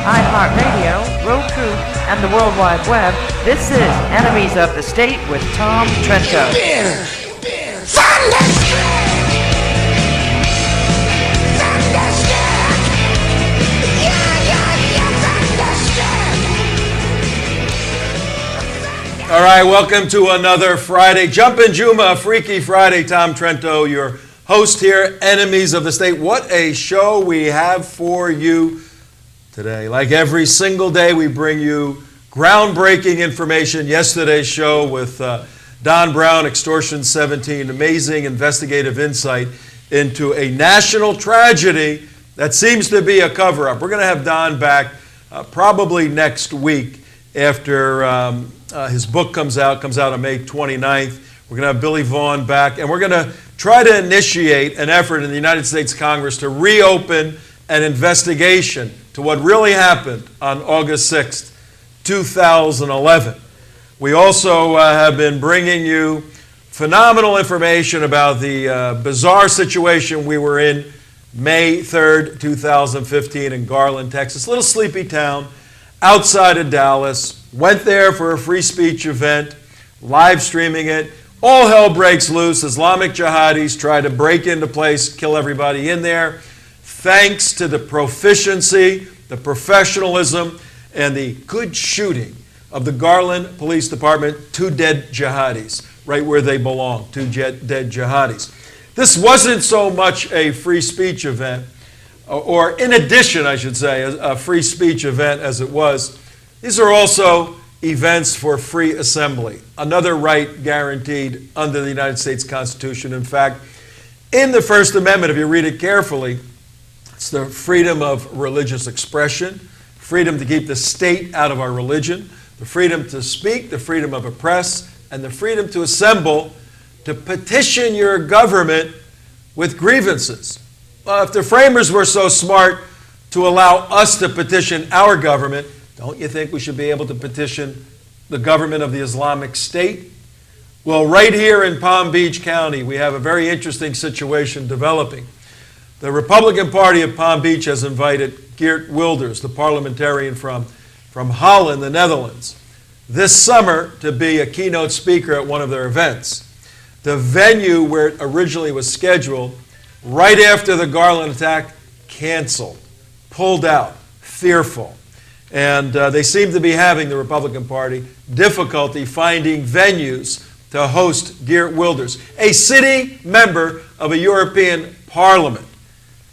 iHeartRadio, Roku, and the World Wide Web, this is Enemies of the State with Tom Trento. All right, welcome to another Friday. Jumpin' Jumm'Ah, Freaky Friday. Tom Trento, your host here, Enemies of the State. What a show we have for you today. Like every single day, we bring you groundbreaking information. Yesterday's show with Don Brown, Extortion 17, amazing investigative insight into a national tragedy that seems to be a cover-up. We're going to have Don back probably next week after his book comes out on May 29th. We're going to have Billy Vaughn back, and we're going to try to initiate an effort in the United States Congress to reopen an investigation to what really happened on August 6th, 2011. We also have been bringing you phenomenal information about the bizarre situation we were in May 3rd, 2015 in Garland, Texas. Little sleepy town outside of Dallas. Went there for a free speech event, live streaming it. All hell breaks loose. Islamic jihadis try to break into place, kill everybody in there. Thanks to the proficiency, the professionalism, and the good shooting of the Garland Police Department, 2 dead jihadis, right where they belong, 2 dead jihadis. This wasn't so much a free speech event, or in addition, I should say, a free speech event as it was. These are also events for free assembly, another right guaranteed under the United States Constitution. In fact, in the First Amendment, if you read it carefully, it's the freedom of religious expression, freedom to keep the state out of our religion, the freedom to speak, the freedom of a press, and the freedom to assemble, to petition your government with grievances. Well, if the framers were so smart to allow us to petition our government, don't you think we should be able to petition the government of the Islamic State? Well, right here in Palm Beach County, we have a very interesting situation developing. The Republican Party of Palm Beach has invited Geert Wilders, the parliamentarian from Holland, the Netherlands, this summer to be a keynote speaker at one of their events. The venue where it originally was scheduled, right after the Garland attack, canceled, pulled out, fearful. And they seem to be having, the Republican Party, difficulty finding venues to host Geert Wilders, a sitting member of a European Parliament.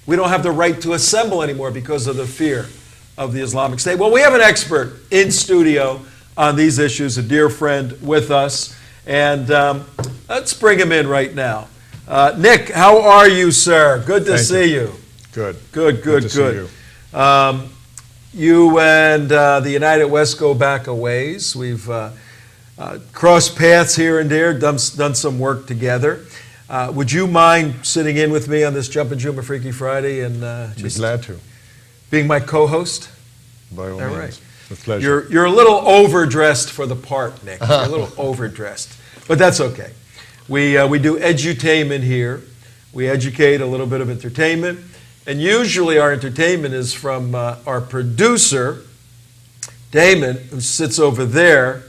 We don't have the right to assemble anymore because of the fear of the Islamic State. Well, we have an expert in studio on these issues, a dear friend with us, and let's bring him in right now. Nick, how are you, sir? Good to see you. Good. Good. Good to see you. You and the United West go back a ways. We've crossed paths here and there, done some work together. Would you mind sitting in with me on this Jumpin' Jumm'Ah Freaky Friday and Be glad to. being my co-host? By all means. Right. With pleasure. You're a little overdressed for the part, Nick. You're a little overdressed, but that's okay. We do edutainment here. We educate, a little bit of entertainment. And usually our entertainment is from our producer, Damon, who sits over there.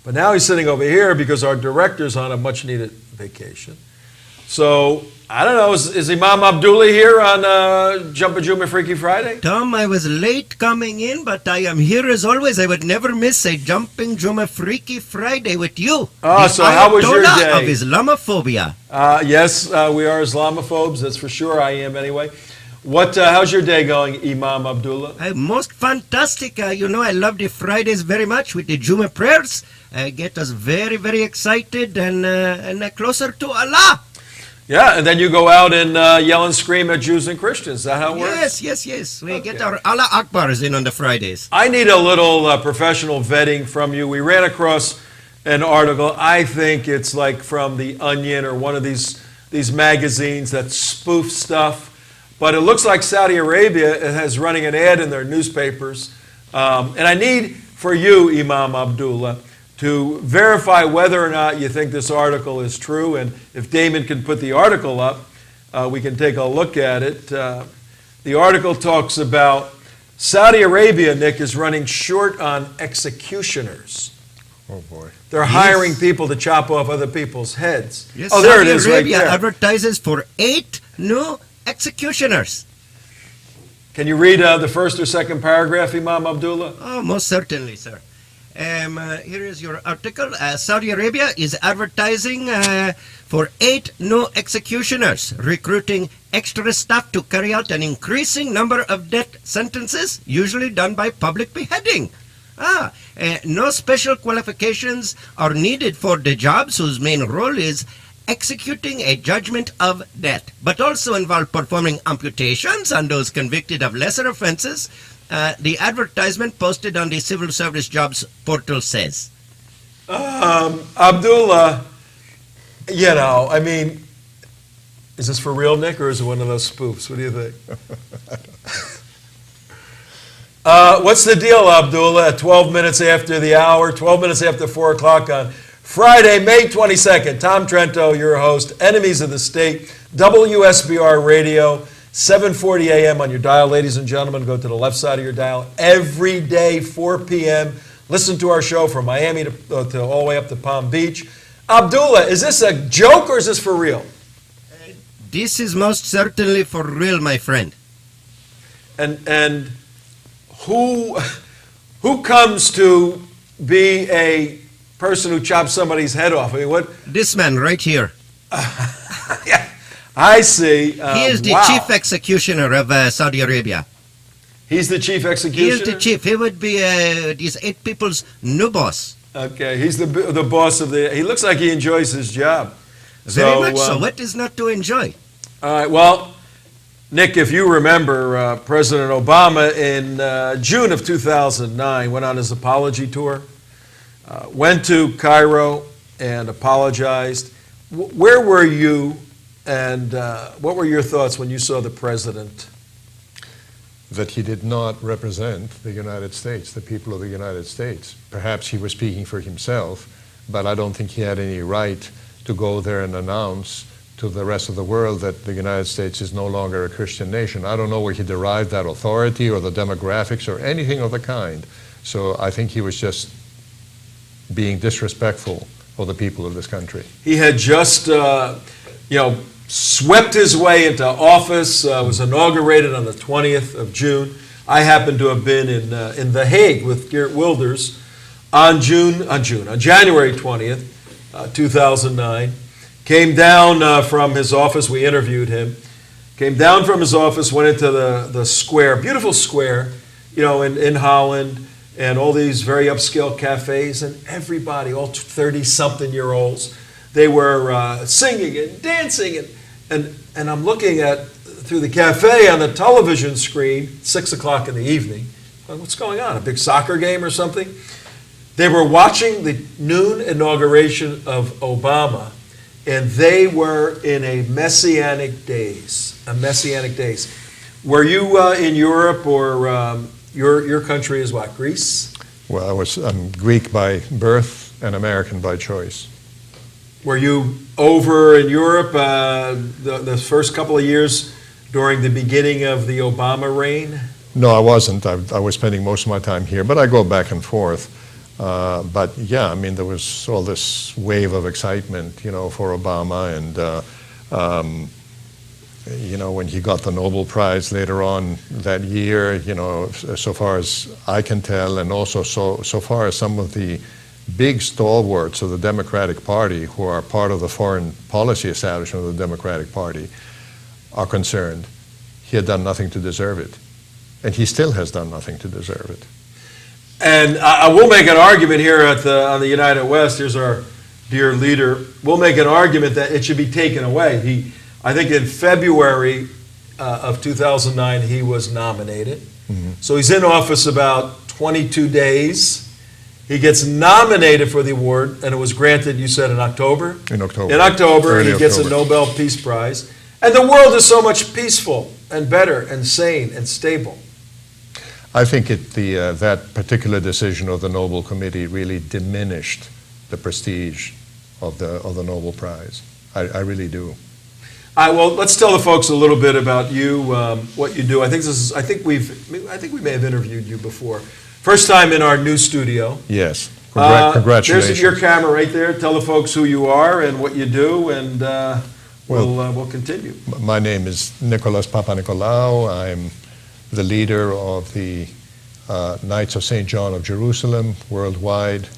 But now he's sitting over here because our director's on a much-needed vacation. So, I don't know, is Imam Abdullah here on Jumpin' Jumm'Ah Freaky Friday? Tom, I was late coming in, but I am here as always. I would never miss a Jumpin' Jumm'Ah Freaky Friday with you. Oh, so how was your Ayatollah day? of Islamophobia. Yes, we are Islamophobes, that's for sure. I am anyway. How's your day going, Imam Abdullah? Most fantastic. I love the Fridays very much with the Jummah prayers. Get us very, very excited and closer to Allah. Yeah, and then you go out and yell and scream at Jews and Christians. Is that how it works? Yes. We get our Allah Akbars in on the Fridays. I need a little professional vetting from you. We ran across an article. I think it's like from The Onion or one of these magazines that spoof stuff. But it looks like Saudi Arabia is running an ad in their newspapers. And I need for you, Imam Abdullah, to verify whether or not you think this article is true. And if Damon can put the article up, we can take a look at it. The article talks about Saudi Arabia, Nick, is running short on executioners. Oh, boy. They're hiring people to chop off other people's heads. Yes, Oh, there Saudi it is Arabia right there. advertises for 8 new executioners. Can you read the first or second paragraph, Imam Abdullah? Oh, most certainly, sir. Here is your article. Saudi Arabia is advertising for 8 new executioners, recruiting extra staff to carry out an increasing number of death sentences, usually done by public beheading. No special qualifications are needed for the jobs whose main role is executing a judgment of death, but also involve performing amputations on those convicted of lesser offenses. The advertisement posted on the Civil Service Jobs portal says. Abdullah, you know, I mean, is this for real, Nick, or is it one of those spoofs? What do you think? What's the deal, Abdullah? At 12 minutes after the hour, 12 minutes after 4 o'clock on Friday, May 22nd. Tom Trento, your host, Enemies of the State, WSBR Radio, 7:40 a.m. on your dial. Ladies and gentlemen, go to the left side of your dial. Every day, 4 p.m. Listen to our show from Miami to all the way up to Palm Beach. Abdullah, is this a joke or is this for real? This is most certainly for real, my friend. And who comes to be a person who chops somebody's head off? I mean, what? This man right here. Yeah, I see. He is the wow. chief executioner of Saudi Arabia. He's the chief He executioner? is the chief. He would be these 8 people's new boss. Okay, he's the boss of the... He looks like he enjoys his job. Very much so. What is not to enjoy? All right, well, Nick, if you remember, President Obama in June of 2009 went on his apology tour, went to Cairo and apologized. Where were you and what were your thoughts when you saw the president? That he did not represent the United States, the people of the United States. Perhaps he was speaking for himself, but I don't think he had any right to go there and announce to the rest of the world that the United States is no longer a Christian nation. I don't know where he derived that authority or the demographics or anything of the kind. So I think he was just being disrespectful for the people of this country. He had just, swept his way into office, was inaugurated on the 20th of June. I happened to have been in The Hague with Geert Wilders on January 20th, 2009. Came down from his office, we interviewed him. Came down from his office, went into the square, beautiful square, in Holland, and all these very upscale cafes, and everybody, all 30-something-year-olds, they were singing and dancing, and I'm looking through the cafe on the television screen, 6 o'clock in the evening. What's going on? A big soccer game or something? They were watching the noon inauguration of Obama, and they were in a messianic days. Were you in Europe, or your country is what, Greece? Well, I'm Greek by birth and American by choice. Were you over in Europe the first couple of years during the beginning of the Obama reign? No, I wasn't. I was spending most of my time here, but I go back and forth. But yeah, I mean, there was all this wave of excitement, for Obama, and when he got the Nobel Prize later on that year, so far as I can tell, and also so far as some of the big stalwarts of the Democratic Party, who are part of the foreign policy establishment of the Democratic Party, are concerned, he had done nothing to deserve it. And he still has done nothing to deserve it. And I will make an argument here on the United West. Here's our dear leader. We'll make an argument that it should be taken away. I think in February of 2009, he was nominated. Mm-hmm. So he's in office about 22 days. He gets nominated for the award, and it was granted, you said, in October? In October. In October, Early he gets a October. Nobel Peace Prize. And the world is so much peaceful and better and sane and stable. I think that particular decision of the Nobel Committee really diminished the prestige of the Nobel Prize. I really do. Well, let's tell the folks a little bit about you, what you do. I think we may have interviewed you before. First time in our new studio. Yes. Congratulations. There's your camera right there. Tell the folks who you are and what you do, and we'll continue. My name is Nicholas Papanicolaou. I'm the leader of the Knights of St. John of Jerusalem worldwide.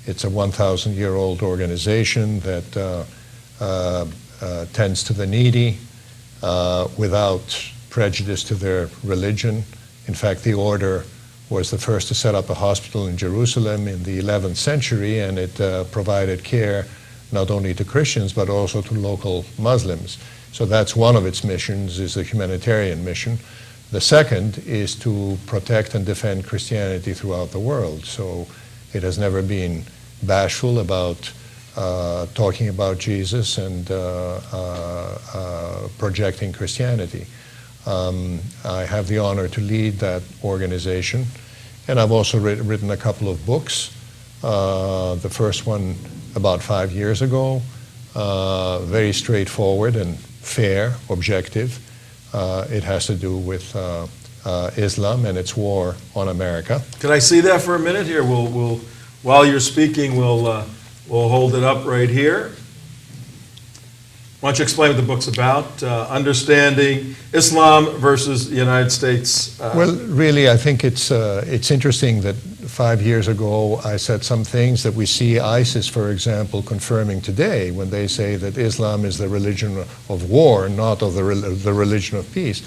It's a 1,000-year-old organization that tends to the needy without prejudice to their religion. In fact, the order was the first to set up a hospital in Jerusalem in the 11th century, and it provided care not only to Christians but also to local Muslims. So that's one of its missions, is a humanitarian mission. The second is to protect and defend Christianity throughout the world. So it has never been bashful about talking about Jesus and projecting Christianity. I have the honor to lead that organization, and I've also written a couple of books. The first one about 5 years ago, very straightforward and fair, objective. It has to do with Islam and its war on America. Can I see that for a minute here? We'll while you're speaking, we'll hold it up right here. Why don't you explain what the book's about? Understanding Islam versus the United States. Well, really, I think it's interesting that 5 years ago I said some things that we see ISIS, for example, confirming today when they say that Islam is the religion of war, not of the religion of peace.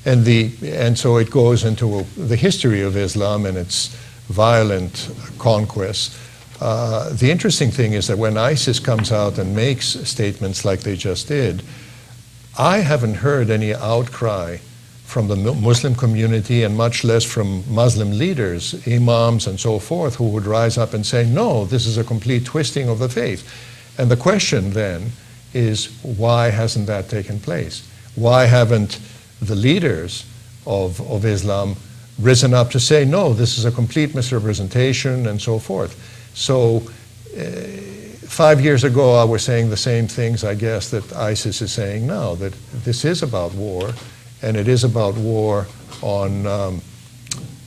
And so it goes into the history of Islam and its violent conquests. The interesting thing is that when ISIS comes out and makes statements like they just did, I haven't heard any outcry from the Muslim community, and much less from Muslim leaders, imams and so forth, who would rise up and say, no, this is a complete twisting of the faith. And the question then is, why hasn't that taken place? Why haven't the leaders of Islam risen up to say, no, this is a complete misrepresentation and so forth? So 5 years ago, I was saying the same things, I guess, that ISIS is saying now, that this is about war, and it is about war on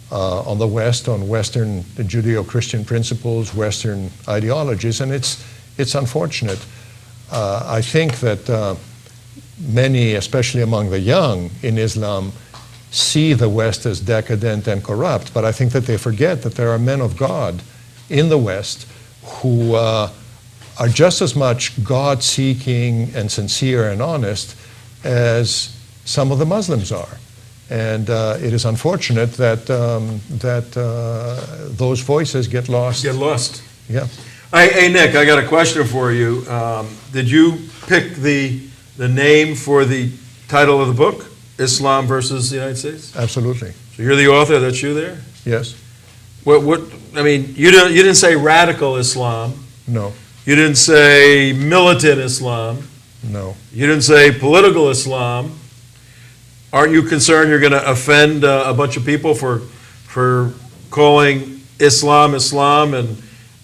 the West, on Western Judeo-Christian principles, Western ideologies, and it's unfortunate. I think that many, especially among the young in Islam, see the West as decadent and corrupt, but I think that they forget that there are men of God in the West who are just as much God-seeking and sincere and honest as some of the Muslims are. And it is unfortunate that those voices get lost. Get lost. Yeah. Hey, Nick, I got a question for you. Did you pick the name for the title of the book, Islam versus the United States? Absolutely. So you're the author, that's you there? Yes. I mean, you didn't say radical Islam. No. You didn't say militant Islam. No. You didn't say political Islam. Aren't you concerned you're going to offend a bunch of people for calling Islam Islam and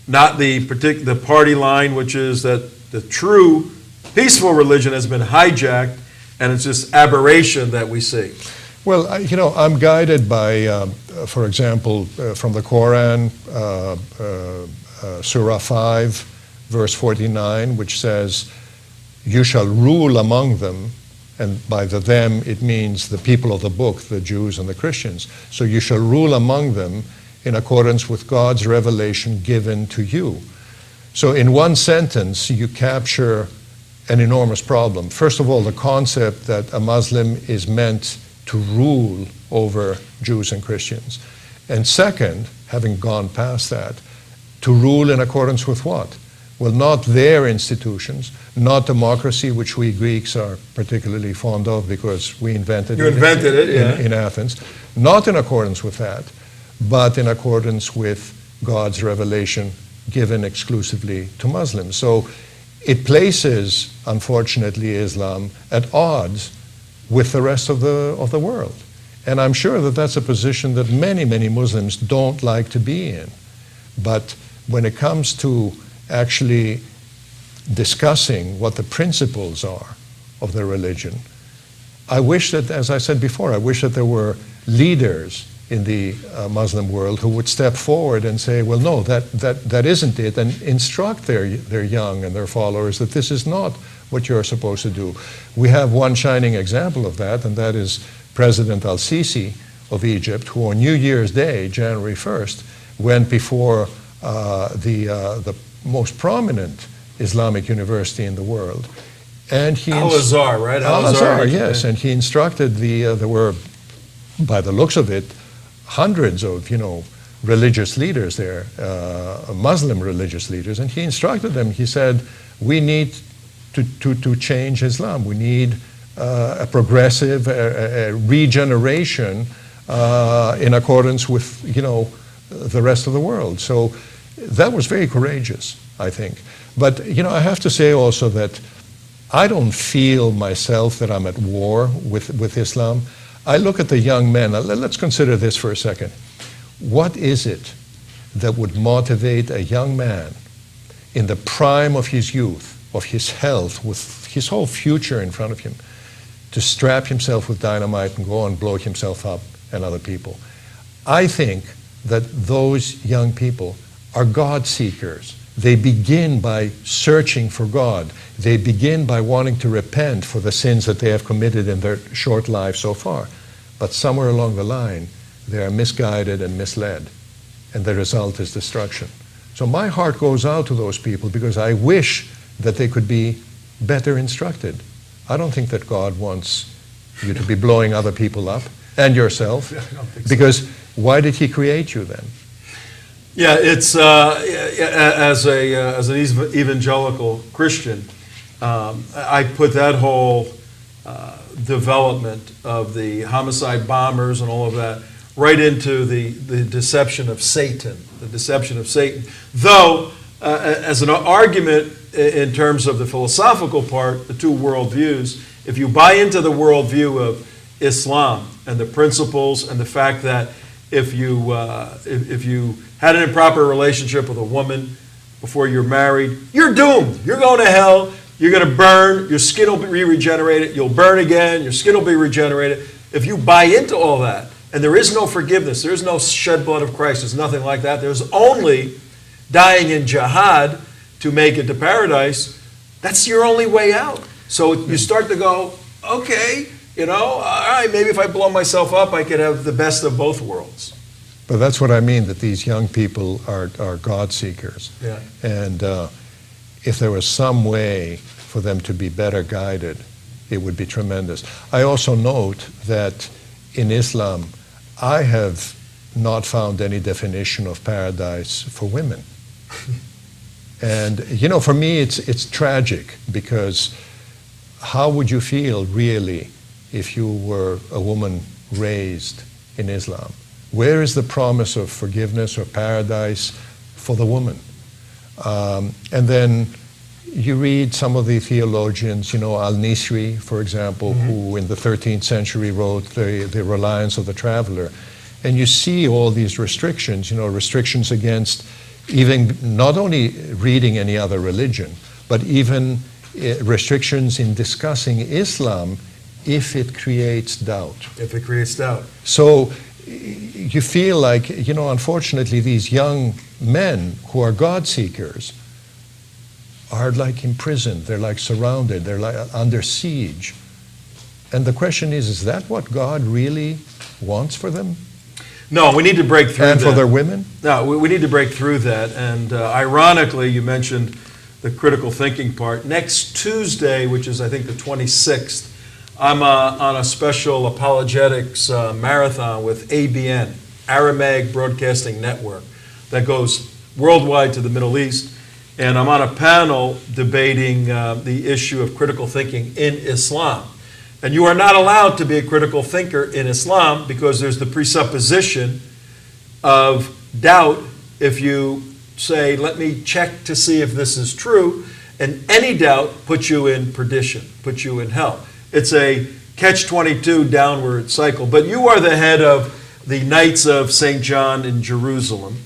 not the party line, which is that the true peaceful religion has been hijacked and it's this aberration that we see? Well, I'm guided by, for example, from the Quran, Surah 5, verse 49, which says, you shall rule among them, and by the them it means the people of the book, the Jews and the Christians. So you shall rule among them in accordance with God's revelation given to you. So in one sentence, you capture an enormous problem. First of all, the concept that a Muslim is meant to rule over Jews and Christians. And second, having gone past that, to rule in accordance with what? Well, not their institutions, not democracy, which we Greeks are particularly fond of because we invented it in Athens. Not in accordance with that, but in accordance with God's revelation given exclusively to Muslims. So it places, unfortunately, Islam at odds with the rest of the world. And I'm sure that that's a position that many, many Muslims don't like to be in. But when it comes to actually discussing what the principles are of their religion. I wish that, as I said before, I wish that there were leaders in the Muslim world who would step forward and say, well, no, that isn't it, and instruct their young and their followers that this is not what you're supposed to do. We have one shining example of that, and that is President al-Sisi of Egypt, who on New Year's Day, January 1st, went before the most prominent Islamic university in the world. And he Al-Azhar, right? Al-Azhar, yes. And he instructed there were, by the looks of it, hundreds of, religious leaders there, Muslim religious leaders, and he instructed them. He said, we need to change Islam. We need a progressive regeneration in accordance with, the rest of the world. So that was very courageous, I think. But, I have to say also that I don't feel myself that I'm at war with Islam. I look at the young men. Let's consider this for a second. What is it that would motivate a young man in the prime of his youth, of his health, with his whole future in front of him, to strap himself with dynamite and go and blow himself up and other people? I think that those young people are God seekers. They begin by searching for God. They begin by wanting to repent for the sins that they have committed in their short life so far. But somewhere along the line, they are misguided and misled, and the result is destruction. So my heart goes out to those people because I wish that they could be better instructed. I don't think that God wants you to be blowing other people up and yourself, because why did he create you then? Yeah, it's as an evangelical Christian, I put that whole development of the homicide bombers and all of that right into the deception of Satan, the deception of Satan. Though, as an argument in terms of the philosophical part, the two worldviews, if you buy into the worldview of Islam and the principles and the fact that if you had an improper relationship with a woman before you're married, you're doomed. You're going to hell. You're going to burn. Your skin will be regenerated. You'll burn again. Your skin will be regenerated. If you buy into all that, and there is no forgiveness, there is no shed blood of Christ, there's nothing like that. There's only dying in jihad to make it to paradise. That's your only way out. So you start to go, okay, all right, maybe if I blow myself up, I could have the best of both worlds. But that's what I mean, that these young people are God seekers. Yeah. And if there was some way for them to be better guided, it would be tremendous. I also note that in Islam, I have not found any definition of paradise for women. And, for me, it's tragic, because how would you feel, really, if you were a woman raised in Islam? Where is the promise of forgiveness or paradise for the woman? And then you read some of the theologians, Al-Nisri, for example, who in the 13th century wrote the Reliance of the Traveler. And you see all these restrictions, restrictions against even not only reading any other religion, but even restrictions in discussing Islam if it creates doubt. If it creates doubt. So you feel like, unfortunately, these young men who are God seekers are like imprisoned, they're like surrounded, they're like under siege. And the question is that what God really wants for them? No, we need to break through and that. For their women? No, we need to break through that. And ironically, you mentioned the critical thinking part. Next Tuesday, which is I think the 26th, I'm on a special apologetics marathon with ABN, Aramaic Broadcasting Network, that goes worldwide to the Middle East. And I'm on a panel debating the issue of critical thinking in Islam. And you are not allowed to be a critical thinker in Islam because there's the presupposition of doubt if you say, let me check to see if this is true. And any doubt puts you in perdition, puts you in hell. It's a catch-22 downward cycle. But you are the head of the Knights of St. John in Jerusalem.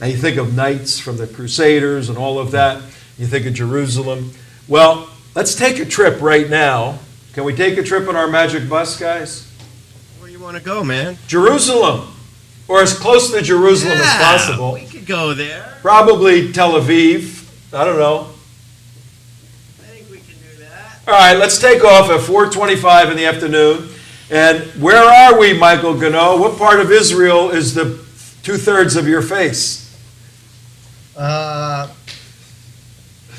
Now you think of knights from the Crusaders and all of that. You think of Jerusalem. Well, let's take a trip right now Can we take a trip on our magic bus, guys? Where you want to go, man? Jerusalem, or as close to Jerusalem as possible. We could go there. Probably Tel Aviv. I don't know. I think we can do that. All right, let's take off at 4:25 in the afternoon. And where are we, Michael Ganoe? What part of Israel is the 2/3 of your face?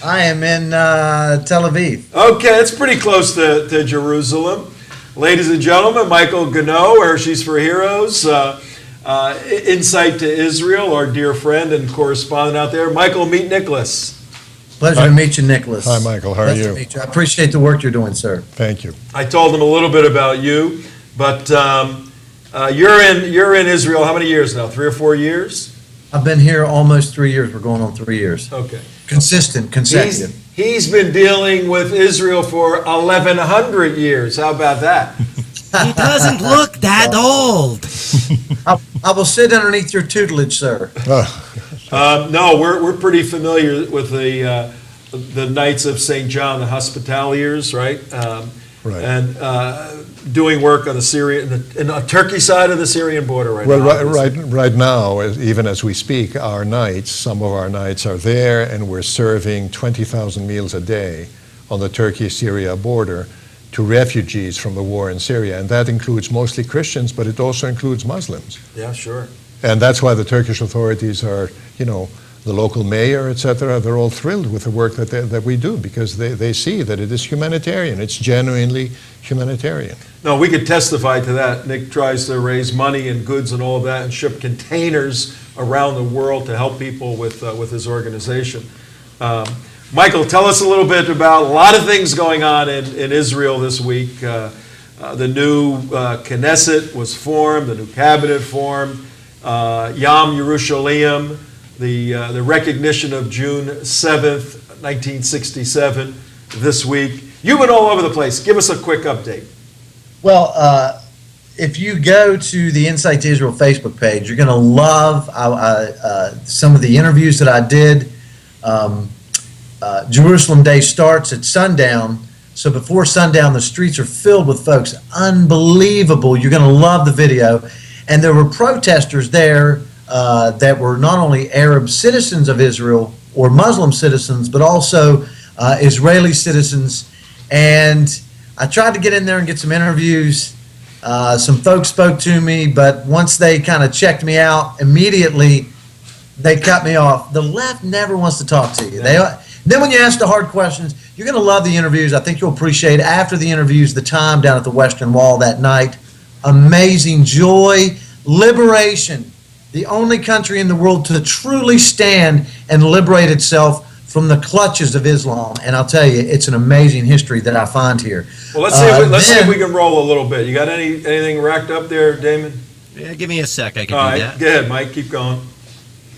I am in Tel Aviv. Okay, it's pretty close to Jerusalem. Ladies and gentlemen, Michael Ganoe, Hershey's for Heroes, Insight to Israel, our dear friend and correspondent out there. Michael, meet Nicholas. Pleasure to meet you, Nicholas. Hi, Michael. How are Pleasure you? to meet you. I appreciate the work you're doing, sir. Thank you. I told him a little bit about you, but you're in Israel how many years now? 3 or 4 years? I've been here almost 3 years. We're going on 3 years. Okay. Consecutive. He's been dealing with Israel for 1,100 years. How about that? He doesn't look that old. I will sit underneath your tutelage, sir. No, we're pretty familiar with the Knights of St. John, the Hospitaliers, right? Right. And doing work on the Syrian, in the Turkey side of the Syrian border right Well, now. right now, even as we speak, our knights, some of our knights are there, and we're serving 20,000 meals a day on the Turkey-Syria border to refugees from the war in Syria. And that includes mostly Christians, but it also includes Muslims. Yeah, sure. And that's why the Turkish authorities are, the local mayor, et cetera, they're all thrilled with the work that we do, because they see that it is humanitarian. It's genuinely humanitarian. No, we could testify to that. Nick tries to raise money and goods and all of that and ship containers around the world to help people with his organization. Michael, tell us a little bit about a lot of things going on in Israel this week. The new Knesset was formed, the new cabinet formed, Yom Yerushalayim, the recognition of June 7th, 1967 this week. You've been all over the place. Give us a quick update. Well, if you go to the Insight to Israel Facebook page, you're going to love some of the interviews that I did. Jerusalem Day starts at sundown, so before sundown, the streets are filled with folks. Unbelievable. You're going to love the video. And there were protesters there that were not only Arab citizens of Israel or Muslim citizens, but also Israeli citizens. And I tried to get in there and get some interviews. Some folks spoke to me, but once they kind of checked me out, immediately they cut me off. The left never wants to talk to you. Then when you ask the hard questions, you're going to love the interviews. I think you'll appreciate after the interviews the time down at the Western Wall that night. Amazing joy, liberation. The only country in the world to truly stand and liberate itself from the clutches of Islam. And I'll tell you, it's an amazing history that I find here. Well, let's see if we can roll a little bit. You got anything racked up there, Damon? Yeah, give me a sec. I can All do right, that. go ahead, Mike. Keep going.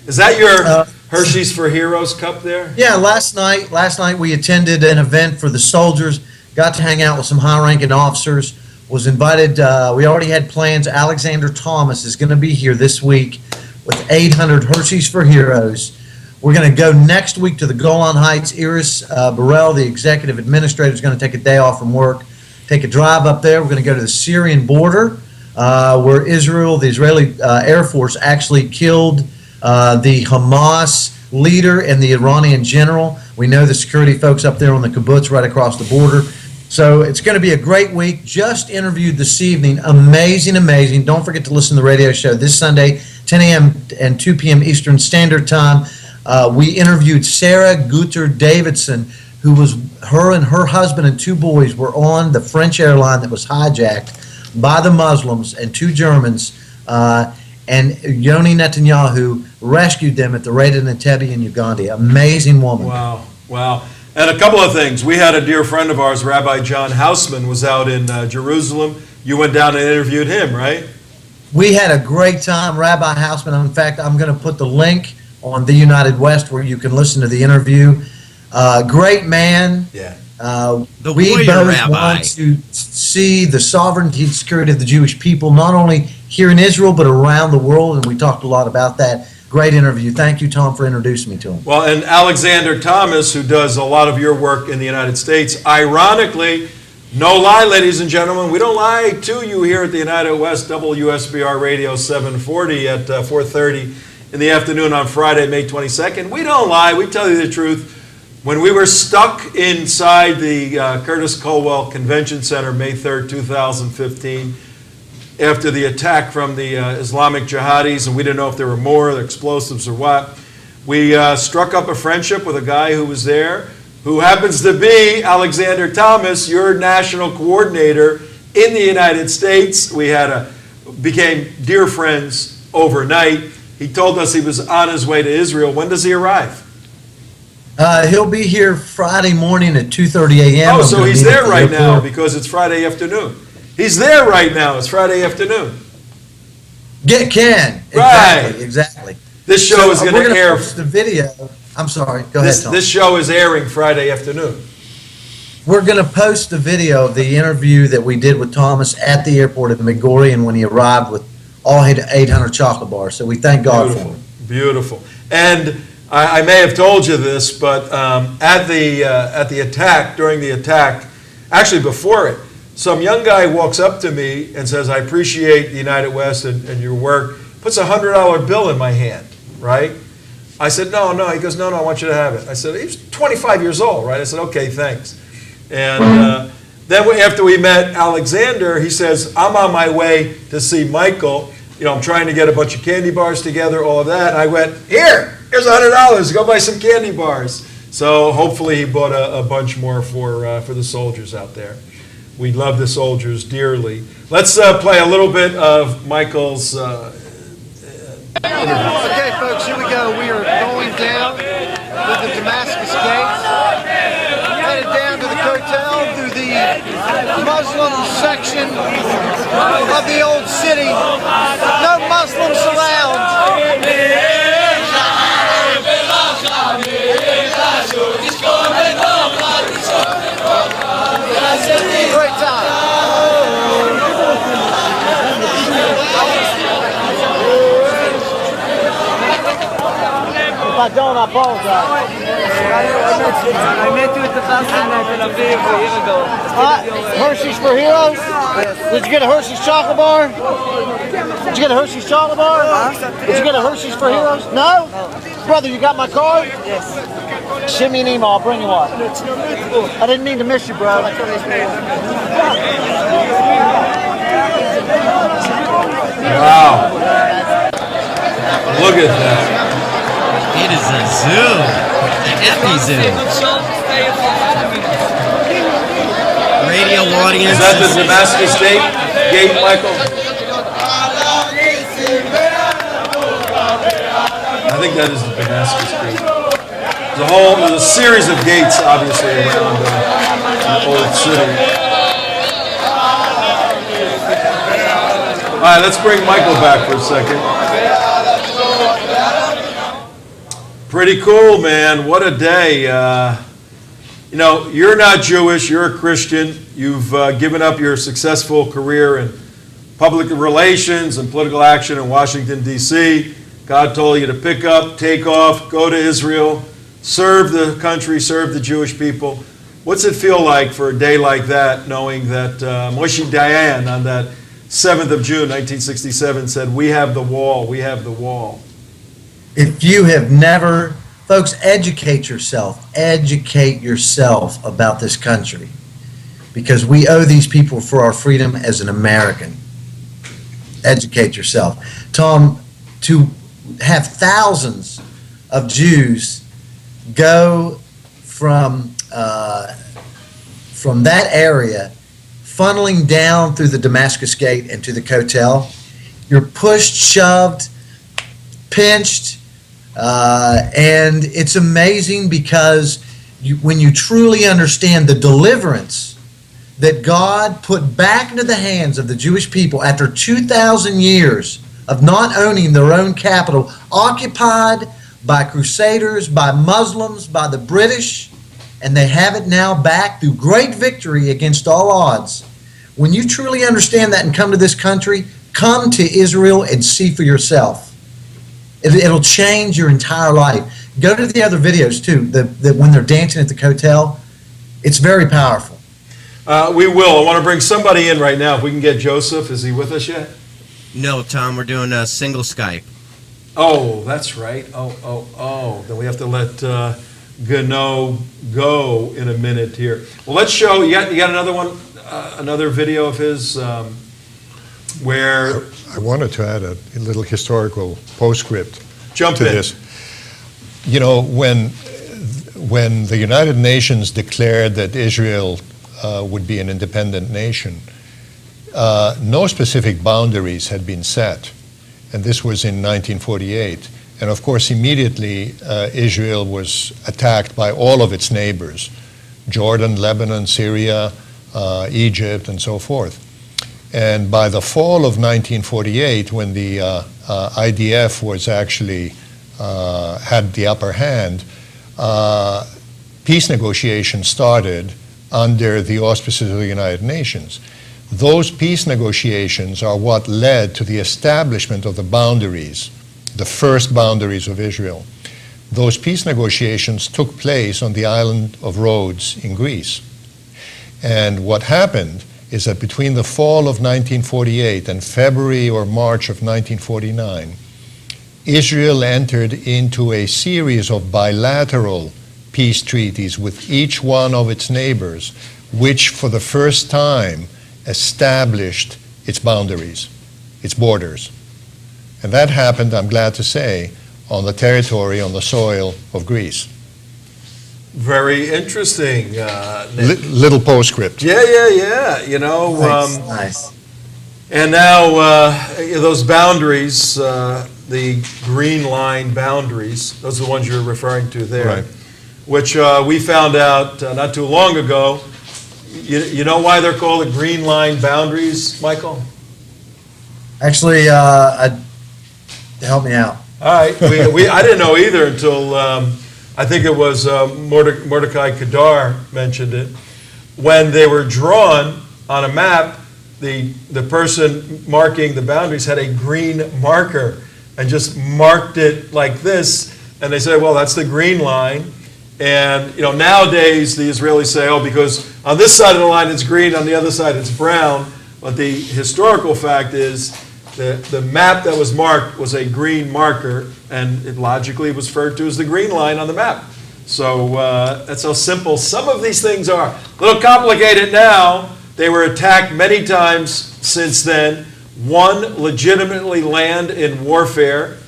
Is that your Hershey's for Heroes cup there? Yeah, last night we attended an event for the soldiers, got to hang out with some high-ranking officers, was invited, we already had plans. Alexander Thomas is going to be here this week with 800 Hershey's for Heroes. We're going to go next week to the Golan Heights. Iris Burrell, the executive administrator, is going to take a day off from work, take a drive up there. We're going to go to the Syrian border where Israel, the Israeli Air Force, actually killed the Hamas leader and the Iranian general. We know the security folks up there on the kibbutz right across the border. So it's going to be a great week. Just interviewed this evening. Amazing, amazing. Don't forget to listen to the radio show this Sunday, 10 a.m. and 2 p.m. Eastern Standard Time. We interviewed Sarah Guter Davidson, who was, her and her husband and 2 boys were on the French airline that was hijacked by the Muslims and 2 Germans. And Yoni Netanyahu rescued them at the Raid in Entebbe in Uganda. Amazing woman. Wow, wow. And a couple of things. We had a dear friend of ours, Rabbi John Hausman, was out in Jerusalem. You went down and interviewed him, right? We had a great time, Rabbi Hausman. In fact, I'm going to put the link on the United West where you can listen to the interview. Great man. Yeah. We warrior both rabbi. want to see the sovereignty and security of the Jewish people, not only here in Israel, but around the world, and we talked a lot about that. Great interview. Thank you, Tom, for introducing me to him. Well, and Alexander Thomas, who does a lot of your work in the United States, ironically No lie, ladies and gentlemen. We don't lie to you here at the United West, WSBR Radio 740 at 4:30 in the afternoon on Friday, May 22nd. We don't lie. We tell you the truth. When we were stuck inside the Curtis Culwell Convention Center, May 3rd, 2015, after the attack from the Islamic jihadis, and we didn't know if there were more explosives or what, we struck up a friendship with a guy who was there, who happens to be Alexander Thomas, your national coordinator in the United States. We became dear friends overnight. He told us he was on his way to Israel. When does he arrive? He'll be here Friday morning at 2:30 a.m. Oh, so he's there right now because it's Friday afternoon. He's there right now. It's Friday afternoon. Ken. Right. Exactly. This show is going to air. Post the video. I'm sorry. Go ahead, Tom. This show is airing Friday afternoon. We're going to post the video of the interview that we did with Thomas at the airport at McGorry and when he arrived with all 800 chocolate bars. So we thank God for him. Beautiful. And I may have told you this, but at the attack, during the attack, actually before it, some young guy walks up to me and says, "I appreciate the United West and your work." Puts a $100 bill in my hand, right? I said, no. He goes, no, I want you to have it. I said, he was 25 years old, right? I said, okay, thanks. And then after we met Alexander, he says, I'm on my way to see Michael. You know, I'm trying to get a bunch of candy bars together, all of that. And I went, here's $100. Go buy some candy bars. So hopefully he bought a bunch more for the soldiers out there. We love the soldiers dearly. Let's play a little bit of Michael's Okay, folks, here we go. We are going down to the Damascus Gate, headed down to the hotel through the Muslim section of the old city. No Muslims around. Great time. If I don't, I apologize. I met you at the Fashion Night in Tel Aviv a year ago. Hershey's for Heroes? Did you get a Hershey's chocolate bar? Did you get a Hershey's chocolate bar? Did you get a Hershey's for Heroes? No? Brother, you got my card? Yes. Send me an email, I'll bring you one. I didn't mean to miss you, bro. Wow. Look at that. It is a zoo. An epi zoo. Radio audience. Is that the Damascus Gate, Michael? I think that is the Damascus Gate. There's a series of gates, obviously, around the old city. All right, let's bring Michael back for a second. Pretty cool, man. What a day. You know, you're not Jewish, you're a Christian. You've given up your successful career in public relations and political action in Washington, D.C. God told you to pick up, take off, go to Israel, serve the country, serve the Jewish people. What's it feel like for a day like that, knowing that Moshe Dayan on that 7th of June, 1967, said, "We have the wall, we have the wall." If you have never, folks, educate yourself about this country, because we owe these people for our freedom as an American. Educate yourself. Tom, to have thousands of Jews go from that area, funneling down through the Damascus Gate and to the Kotel, you're pushed, shoved, pinched, and it's amazing because when you truly understand the deliverance that God put back into the hands of the Jewish people after 2,000 years of not owning their own capital, occupied by crusaders, by Muslims, by the British, and they have it now back through great victory against all odds. When you truly understand that and come to this country, come to Israel and see for yourself. It'll change your entire life. Go to the other videos too, that when they're dancing at the Kotel. It's very powerful. We will. I want to bring somebody in right now. If we can get Joseph. Is he with us yet? No, Tom, we're doing a single Skype. Oh, that's right. Oh. Then we have to let Ganoe go in a minute here. Well, let's show. You got another one, another video of his where. I wanted to add a little historical postscript Jump to in. this. You know, when the United Nations declared that Israel would be an independent nation, no specific boundaries had been set. And this was in 1948. And of course, immediately, Israel was attacked by all of its neighbors, Jordan, Lebanon, Syria, Egypt, and so forth. And by the fall of 1948, when the IDF was actually had the upper hand, peace negotiations started under the auspices of the United Nations. Those peace negotiations are what led to the establishment of the boundaries, the first boundaries of Israel. Those peace negotiations took place on the island of Rhodes in Greece. And what happened is that between the fall of 1948 and February or March of 1949, Israel entered into a series of bilateral peace treaties with each one of its neighbors, which for the first time established its boundaries, its borders. And that happened, I'm glad to say, on the territory, on the soil of Greece. Very interesting. Little postscript. Yeah. You know, Nice. and now those boundaries, the green line boundaries, those are the ones you're referring to there, Right. which we found out not too long ago. You know why they're called the green line boundaries, Michael? Actually, help me out. All right, I didn't know either until I think it was Mordecai Kedar mentioned it. When they were drawn on a map, the person marking the boundaries had a green marker and just marked it like this, and they said, well, that's the green line. And you know, nowadays the Israelis say, oh, because on this side of the line it's green, on the other side it's brown. But the historical fact is that the map that was marked was a green marker, and it logically was referred to as the green line on the map. So that's how simple some of these things are. A little complicated now. They were attacked many times since then. One, legitimately land in warfare.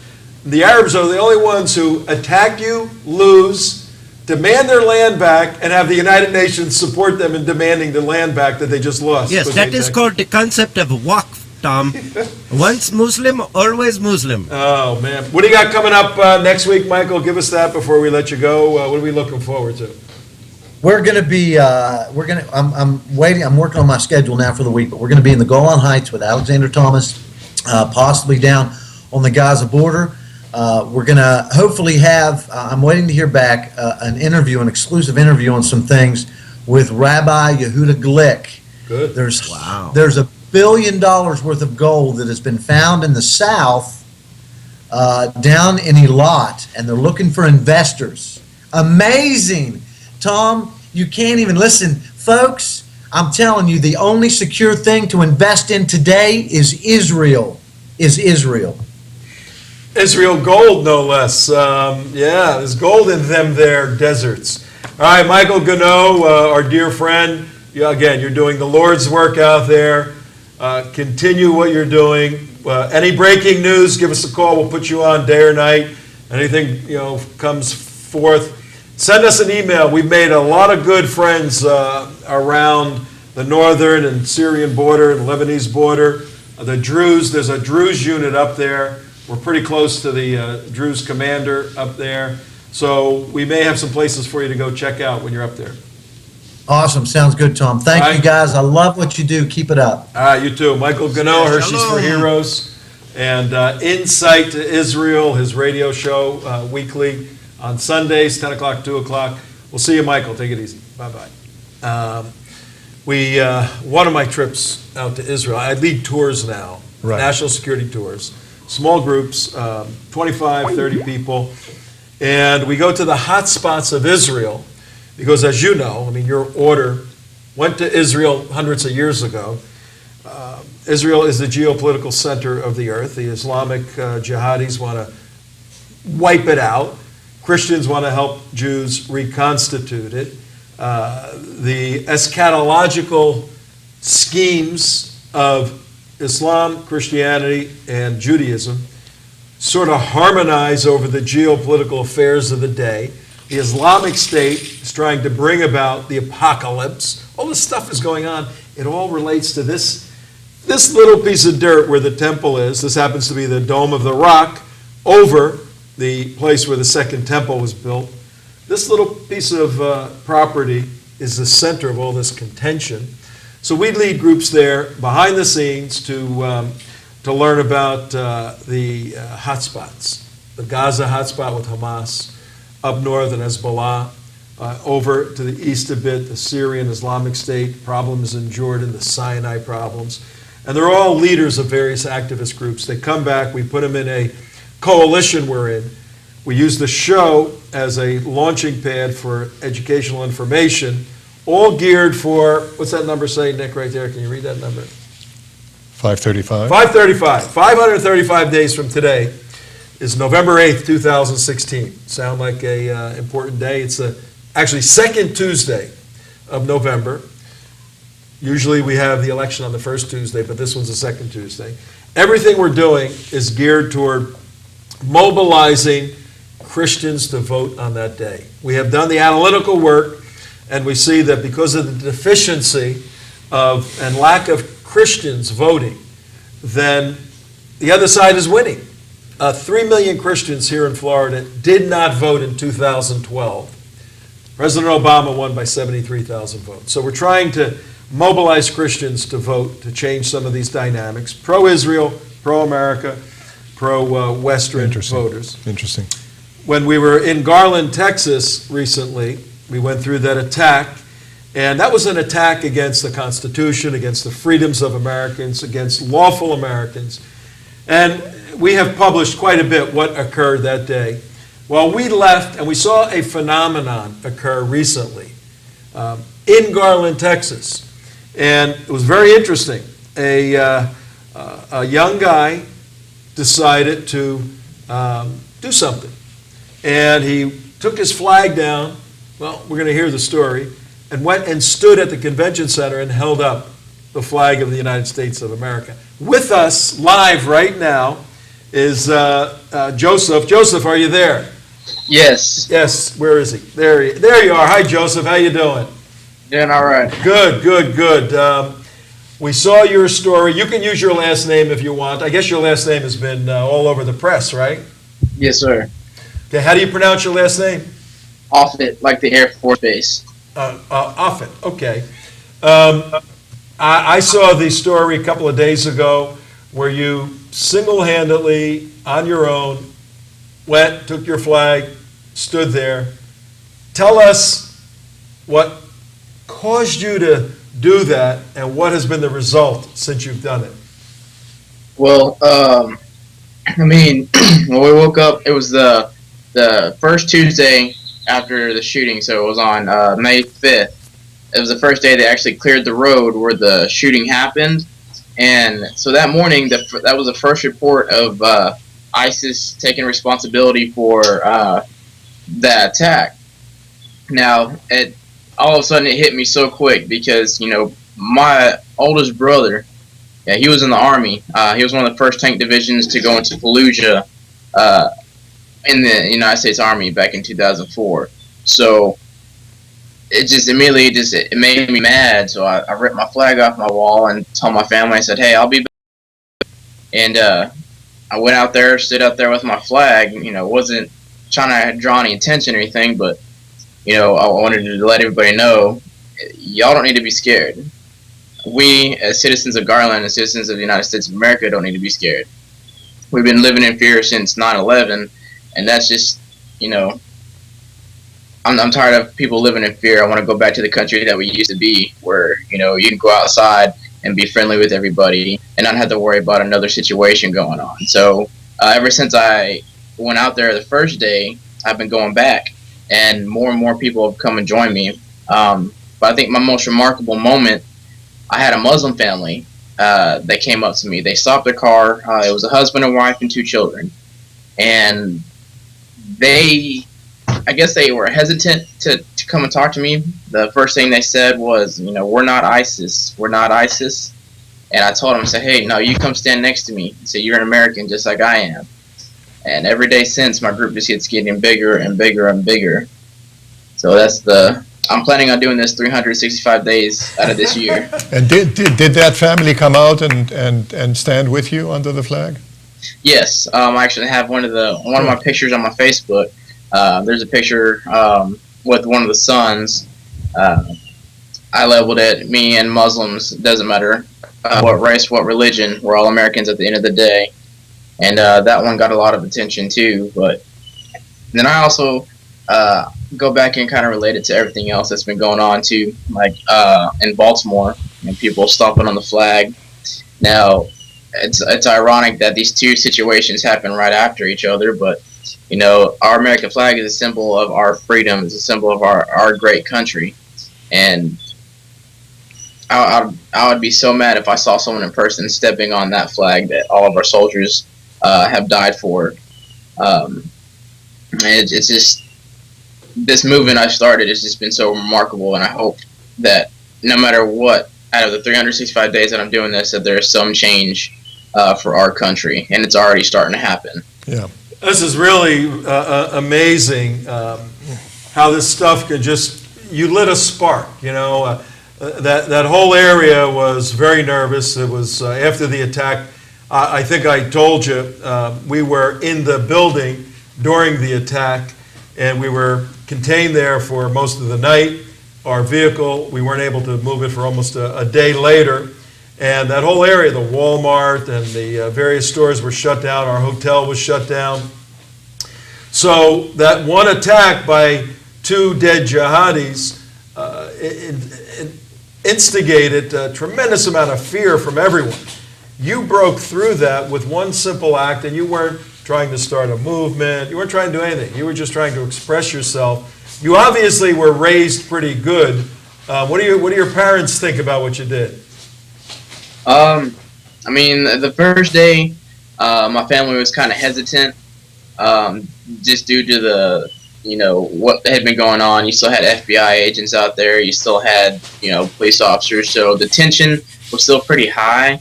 The Arabs are the only ones who attack you, lose, demand their land back, and have the United Nations support them in demanding the land back that they just lost. Yes, that is called the concept of waqf, Tom. Once Muslim, always Muslim. Oh, man. What do you got coming up next week, Michael? Give us that before we let you go. What are we looking forward to? We're going to be, I'm waiting, I'm working on my schedule now for the week, but we're going to be in the Golan Heights with Alexander Thomas, possibly down on the Gaza border. We're going to hopefully have, I'm waiting to hear back, an exclusive interview on some things with Rabbi Yehuda Glick. Good. There's Wow. $1 billion worth of gold that has been found in the south, down in Eilat, and they're looking for investors. Amazing. Tom, you can't even listen. Folks, I'm telling you, the only secure thing to invest in today is Israel. Israel gold, no less. Yeah, there's gold in them there deserts. All right, Michael Ganoe, our dear friend. Yeah, again, you're doing the Lord's work out there. Continue what you're doing. Any breaking news, give us a call. We'll put you on day or night. Anything comes forth, send us an email. We've made a lot of good friends around the northern and Syrian border and Lebanese border. The Druze, there's a Druze unit up there. We're pretty close to the Druze commander up there. So we may have some places for you to go check out when you're up there. Awesome. Sounds good, Tom. Thank you, guys. I love what you do. Keep it up. All right, you too. Michael Ganoe, Hershey's for Shalom. Heroes, and Insight to Israel, his radio show weekly on Sundays, 10 o'clock, 2 o'clock. We'll see you, Michael. Take it easy. Bye-bye. One of my trips out to Israel, I lead tours now, Right. national security tours, small groups, 25, 30 people, and we go to the hot spots of Israel because, as you know, I mean, your order went to Israel hundreds of years ago. Israel is the geopolitical center of the earth. The Islamic jihadis want to wipe it out. Christians want to help Jews reconstitute it. The eschatological schemes of Islam, Christianity, and Judaism sort of harmonize over the geopolitical affairs of the day. The Islamic State is trying to bring about the apocalypse. All this stuff is going on. It all relates to this little piece of dirt where the temple is. This happens to be the Dome of the Rock over the place where the second temple was built. This little piece of property is the center of all this contention. So we lead groups there behind the scenes to learn about the hotspots. The Gaza hotspot with Hamas, up north in Hezbollah, over to the east a bit, the Syrian Islamic State, problems in Jordan, the Sinai problems. And they're all leaders of various activist groups. They come back, we put them in a coalition we're in. We use the show as a launching pad for educational information, all geared for, what's that number say, Nick, right there? Can you read that number? 535. 535. 535 days from today is November 8th, 2016. Sound like a important day? It's actually second Tuesday of November. Usually we have the election on the first Tuesday, but this one's the second Tuesday. Everything we're doing is geared toward mobilizing Christians to vote on that day. We have done the analytical work, and we see that because of the deficiency of and lack of Christians voting, then the other side is winning. 3 million Christians here in Florida did not vote in 2012. President Obama won by 73,000 votes. So we're trying to mobilize Christians to vote to change some of these dynamics. Pro-Israel, pro-America, pro-Western voters. Interesting. When we were in Garland, Texas recently, we went through that attack, and that was an attack against the Constitution, against the freedoms of Americans, against lawful Americans. And we have published quite a bit what occurred that day. Well, we left, and we saw a phenomenon occur recently in Garland, Texas. And it was very interesting. A young guy decided to do something. And he took his flag down, well, we're going to hear the story, and went and stood at the convention center and held up the flag of the United States of America. With us, live right now, is Joseph. Joseph, are you there? Yes. Yes, where is he? There you are. Hi, Joseph. How you doing? Doing all right. Good. We saw your story. You can use your last name if you want. I guess your last name has been all over the press, right? Yes, sir. Okay, how do you pronounce your last name? Offutt, like the Air Force Base. Offutt, okay. I saw the story a couple of days ago where you single-handedly, on your own, went, took your flag, stood there. Tell us what caused you to do that and what has been the result since you've done it. Well, when we woke up, it was the first Tuesday after the shooting, so it was on May 5th. It was the first day they actually cleared the road where the shooting happened. And so that morning, that was the first report of ISIS taking responsibility for that attack. Now, all of a sudden it hit me so quick because, my oldest brother, he was in the Army. He was one of the first tank divisions to go into Fallujah in the United States Army back in 2004. So it just immediately it made me mad. So I ripped my flag off my wall and told my family, I said, hey, I'll be back. And I went out there, stood out there with my flag, wasn't trying to draw any attention or anything, but, I wanted to let everybody know, y'all don't need to be scared. We, as citizens of Garland and citizens of the United States of America, don't need to be scared. We've been living in fear since 9/11, and that's just, I'm tired of people living in fear. I want to go back to the country that we used to be, where, you can go outside and be friendly with everybody and not have to worry about another situation going on. So ever since I went out there the first day, I've been going back, and more people have come and joined me. But I think my most remarkable moment, I had a Muslim family that came up to me. They stopped their car. It was a husband and wife and 2 children. And I guess they were hesitant to come and talk to me. The first thing they said was, we're not ISIS. We're not ISIS. And I told them, I said, hey, no, you come stand next to me. I said, you're an American just like I am. And every day since, my group just keeps getting bigger and bigger and bigger. So I'm planning on doing this 365 days out of this year. And did that family come out and stand with you under the flag? Yes, I actually have one of my pictures on my Facebook. There's a picture with one of the sons. I labeled it, me and Muslims, doesn't matter what race, what religion, we're all Americans at the end of the day. And that one got a lot of attention too. But then I also go back and kind of relate it to everything else that's been going on too, like in Baltimore and people stomping on the flag. Now, it's ironic that these 2 situations happen right after each other, but our American flag is a symbol of our freedom. It's a symbol of our great country, and I would be so mad if I saw someone in person stepping on that flag that all of our soldiers have died for. It's just, this movement I started has just been so remarkable, and I hope that no matter what, out of the 365 days that I'm doing this, that there's some change for our country, and it's already starting to happen. Yeah. This is really amazing how this stuff can you lit a spark, that whole area was very nervous. It was after the attack. I think I told you we were in the building during the attack, and we were contained there for most of the night. Our vehicle, we weren't able to move it for almost a day later. And that whole area, the Walmart and the various stores were shut down. Our hotel was shut down. So that one attack by 2 dead jihadis instigated a tremendous amount of fear from everyone. You broke through that with one simple act, and you weren't trying to start a movement. You weren't trying to do anything. You were just trying to express yourself. You obviously were raised pretty good. What do your parents think about what you did? I mean, the first day, my family was kind of hesitant, just due to the, what had been going on. You still had FBI agents out there. You still had, police officers. So the tension was still pretty high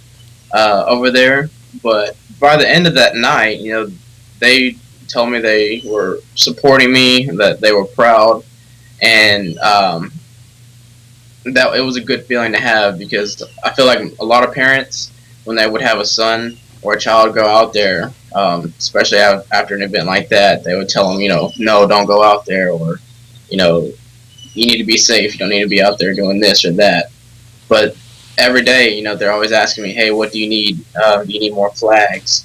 over there. But by the end of that night, they told me they were supporting me, that they were proud, and that it was a good feeling to have, because I feel like a lot of parents, when they would have a son or a child go out there, especially after an event like that, they would tell them, no, don't go out there, or, you need to be safe. You don't need to be out there doing this or that. But every day, they're always asking me, hey, what do you need? Do you need more flags?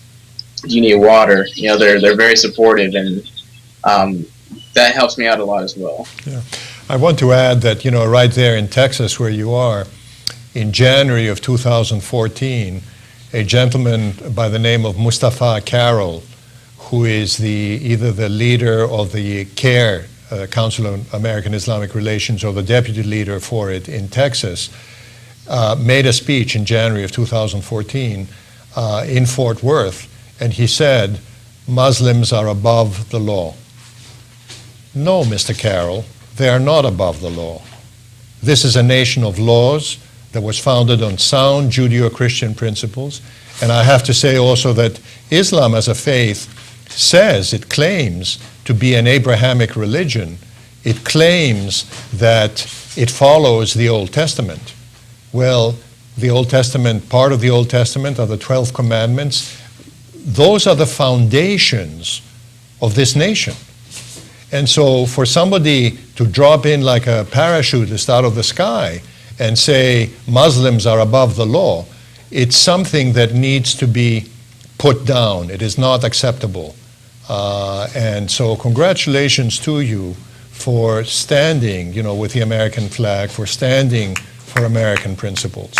Do you need water? They're very supportive, and that helps me out a lot as well. Yeah. I want to add that, right there in Texas where you are, in January of 2014, a gentleman by the name of Mustafa Carroll, who is either the leader of the CARE, Council of American Islamic Relations, or the deputy leader for it in Texas, made a speech in January of 2014 in Fort Worth, and he said, Muslims are above the law. No, Mr. Carroll, they are not above the law. This is a nation of laws that was founded on sound Judeo-Christian principles. And I have to say also that Islam as a faith it claims to be an Abrahamic religion. It claims that it follows the Old Testament. Well, the Old Testament, part of the Old Testament are the 12 commandments. Those are the foundations of this nation. And so for somebody to drop in like a parachutist out of the sky and say Muslims are above the law, it's something that needs to be put down. It is not acceptable. And so congratulations to you for standing, with the American flag, for standing for American principles.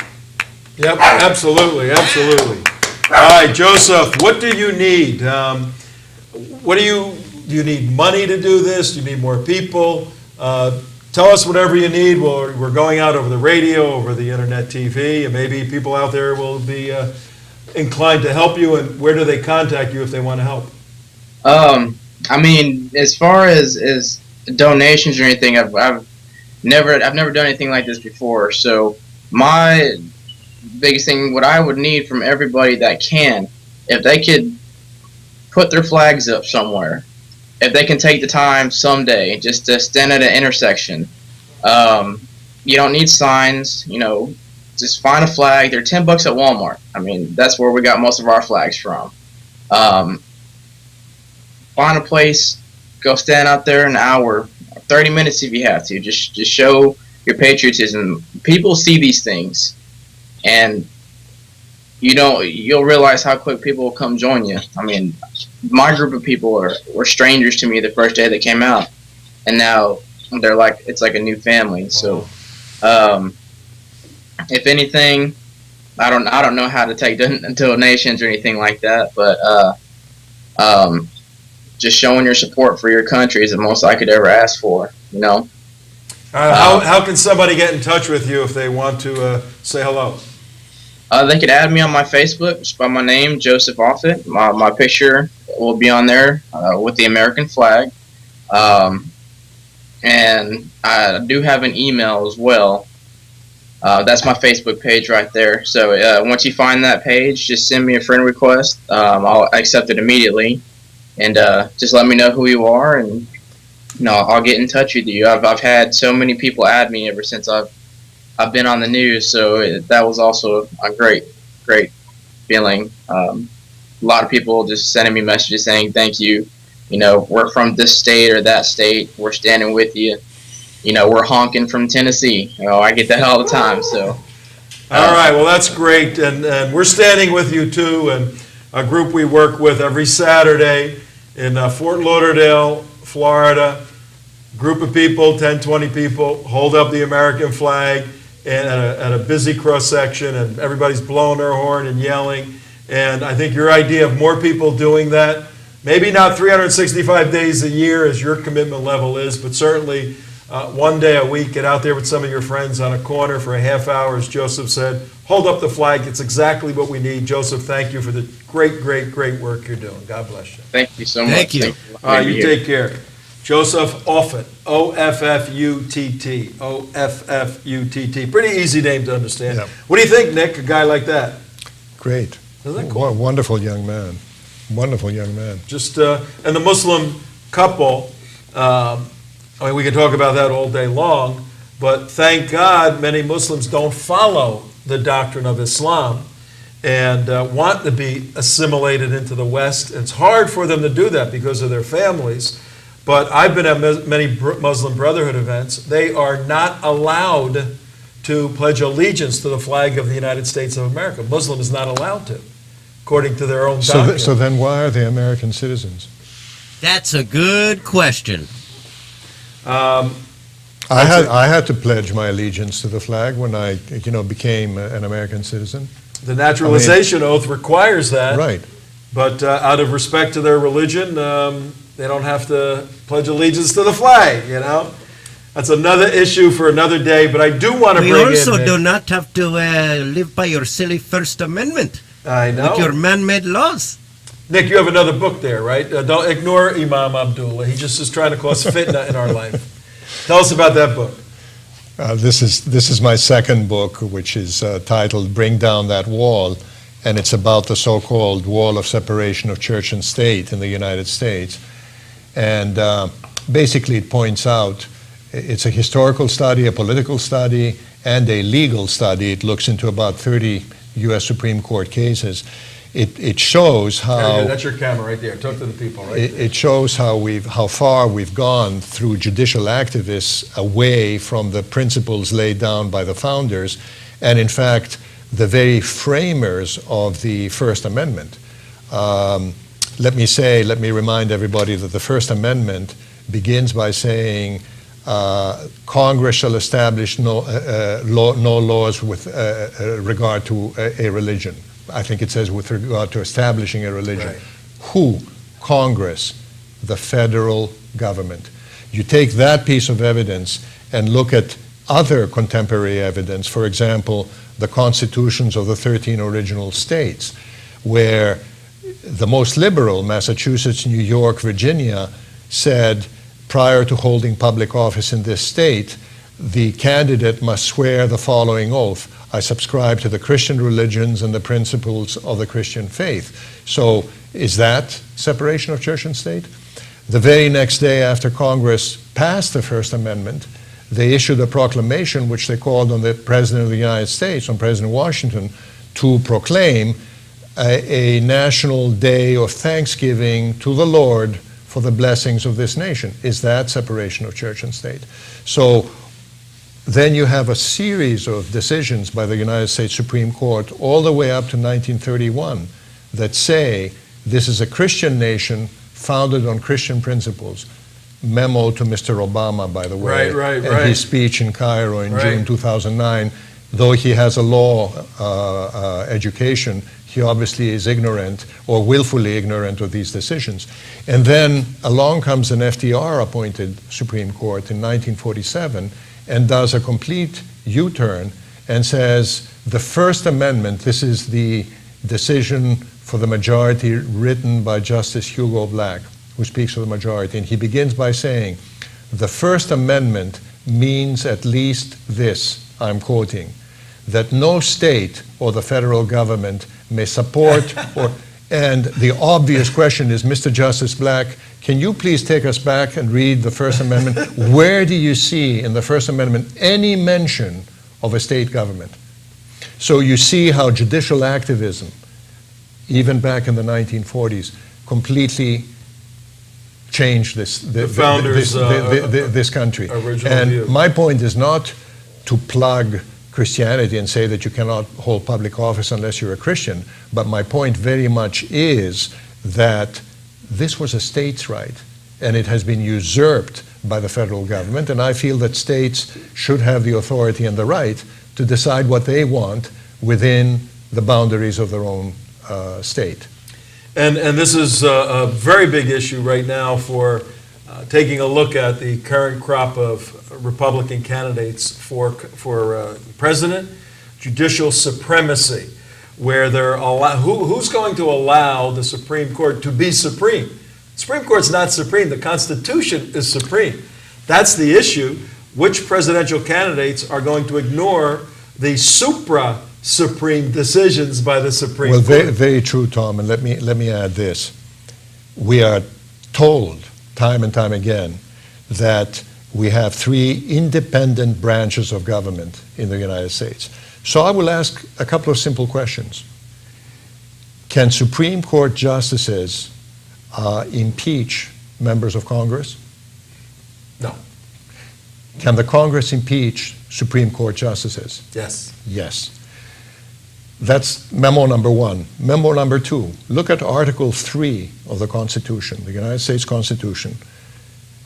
Yep, absolutely, absolutely. All right, Joseph, what do you need? Do you need money to do this? Do you need more people? tell us whatever you need. We're going out over the radio, over the internet TV, and maybe people out there will be inclined to help you. And where do they contact you if they want to help? I mean, as far as donations or anything, I've never done anything like this before. So my biggest thing, what I would need from everybody that can, if they could put their flags up somewhere, if they can take the time someday just to stand at an intersection. You don't need signs, just find a flag. They're $10 at Walmart. I mean, that's where we got most of our flags from. Find a place, go stand out there an hour, 30 minutes if you have to. Just show your patriotism. People see these things, and you'll realize how quick people will come join you. I mean, my group of people were strangers to me the first day they came out, and now they're like, it's like a new family. So, if anything, I don't know how to take donations or anything like that, but just showing your support for your country is the most I could ever ask for. How can somebody get in touch with you if they want to say hello? They could add me on my Facebook just by my name, Joseph Offutt. My picture will be on there with the American flag. And I do have an email as well. That's my Facebook page right there. So once you find that page, just send me a friend request. I'll accept it immediately. And just let me know who you are, and I'll get in touch with you. I've had so many people add me ever since I've been on the news, so that was also a great feeling. A lot of people just sending me messages saying thank you. We're from this state or that state. We're standing with you. We're honking from Tennessee. I get that all the time. So. All right, well, that's great, and we're standing with you too, and a group we work with every Saturday in Fort Lauderdale, Florida. Group of people, 10, 20 people, hold up the American flag and at a busy cross-section, and everybody's blowing their horn and yelling. And I think your idea of more people doing that, maybe not 365 days a year as your commitment level is, but certainly one day a week, get out there with some of your friends on a corner for a half hour, as Joseph said. Hold up the flag. It's exactly what we need. Joseph, thank you for the great work you're doing. God bless you. Thank you so much. Thank you. All right, you take care. Joseph Offutt, Offutt, Offutt. Pretty easy name to understand. Yeah. What do you think, Nick, a guy like that? Great. Isn't that cool? Wonderful young man. Wonderful young man. Just, and the Muslim couple, we could talk about that all day long, but thank God many Muslims don't follow the doctrine of Islam and want to be assimilated into the West. It's hard for them to do that because of their families, but I've been at many Muslim Brotherhood events. They are not allowed to pledge allegiance to the flag of the United States of America. Muslim is not allowed to, according to their own doctrine. So then why are they American citizens? That's a good question. I had to pledge my allegiance to the flag when I, became an American citizen. The naturalization oath requires that. Right. But out of respect to their religion, they don't have to pledge allegiance to the flag, That's another issue for another day, but I do want to bring in... We also do not have to live by your silly First Amendment. I know. With your man-made laws. Nick, you have another book there, right? Don't ignore Imam Abdullah. He just is trying to cause fitna in our life. Tell us about that book. This is my second book, which is titled Bring Down That Wall, and it's about the so-called wall of separation of church and state in the United States. And basically it points out, it's a historical study, a political study, and a legal study. It looks into about 30 U.S. Supreme Court cases. It shows how... That's your camera right there. Talk to the people right there. It shows how far we've gone through judicial activists away from the principles laid down by the founders, and in fact, the very framers of the First Amendment. Let me remind everybody that the First Amendment begins by saying Congress shall establish no laws with regard to a religion. I think it says with regard to establishing a religion. Right. Who? Congress, the federal government. You take that piece of evidence and look at other contemporary evidence, for example, the constitutions of the 13 original states, where the most liberal, Massachusetts, New York, Virginia, said prior to holding public office in this state, the candidate must swear the following oath: I subscribe to the Christian religions and the principles of the Christian faith. So is that separation of church and state? The very next day after Congress passed the First Amendment, they issued a proclamation which they called on the President of the United States, on President Washington, to proclaim a national day of thanksgiving to the Lord for the blessings of this nation. Is that separation of church and state? So then you have a series of decisions by the United States Supreme Court all the way up to 1931 that say this is a Christian nation founded on Christian principles. Memo to Mr. Obama, by the way, and his speech in Cairo in June 2009. Though he has a law education, he obviously is ignorant or willfully ignorant of these decisions. And then along comes an FDR-appointed Supreme Court in 1947 and does a complete U-turn and says the First Amendment, this is the decision for the majority written by Justice Hugo Black, who speaks for the majority, and he begins by saying, the First Amendment means at least this, I'm quoting, that no state or the federal government may support or, and the obvious question is, Mr. Justice Black, can you please take us back and read the First Amendment? Where do you see in the First Amendment any mention of a state government? So you see how judicial activism, even back in the 1940s, completely changed this country. And view. my point is not to plug Christianity and say that you cannot hold public office unless you're a Christian, but my point very much is that this was a state's right, and it has been usurped by the federal government, and I feel that states should have the authority and the right to decide what they want within the boundaries of their own state. And this is a very big issue right now for taking a look at the current crop of Republican candidates for president, judicial supremacy, where they're who's going to allow the Supreme Court to be supreme? The Supreme Court's not supreme. The Constitution is supreme. That's the issue. Which presidential candidates are going to ignore the supreme decisions by the Supreme Court? Well, very true, Tom, and let me add this. We are told time and time again that we have three independent branches of government in the United States. So I will ask a couple of simple questions. Can Supreme Court justices impeach members of Congress? No. Can the Congress impeach Supreme Court justices? Yes. Yes. That's memo number one. Memo number two, look at Article 3 of the Constitution, the United States Constitution.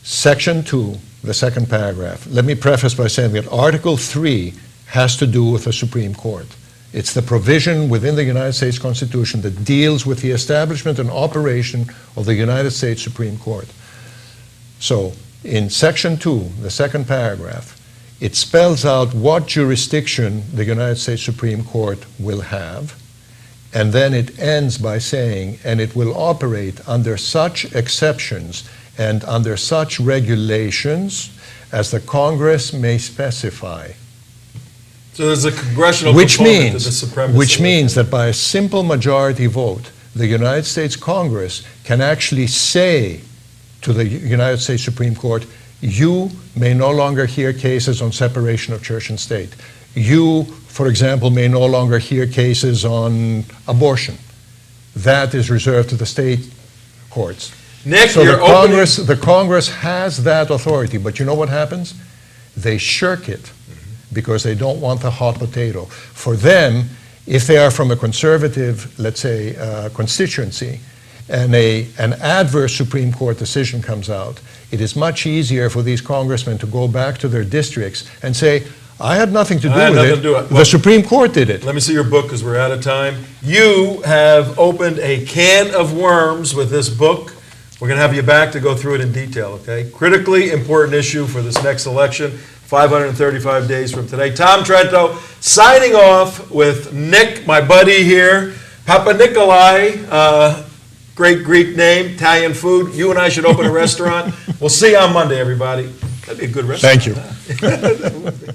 Section 2, the second paragraph. Let me preface by saying that Article 3 has to do with the Supreme Court. It's the provision within the United States Constitution that deals with the establishment and operation of the United States Supreme Court. So, in Section 2, the second paragraph, it spells out what jurisdiction the United States Supreme Court will have, and then it ends by saying, and it will operate under such exceptions and under such regulations as the Congress may specify. So there's a congressional Which component to the supremacy. Which means that by a simple majority vote, the United States Congress can actually say to the United States Supreme Court, you may no longer hear cases on separation of church and state. You, for example, may no longer hear cases on abortion. That is reserved to the state courts. Nick, So you're the Congress has that authority, but you know what happens? They shirk it because they don't want the hot potato. For them, if they are from a conservative, let's say, constituency, and an adverse Supreme Court decision comes out, it is much easier for these congressmen to go back to their districts and say, I had nothing to do with it. The Supreme Court did it. Let me see your book because we're out of time. You have opened a can of worms with this book. We're going to have you back to go through it in detail, okay? Critically important issue for this next election. 535 days from today. Tom Trento signing off with Nick, my buddy here. Papanicolaou, great Greek name, Italian food. You and I should open a restaurant. We'll see you on Monday, everybody. That'd be a good restaurant. Thank you.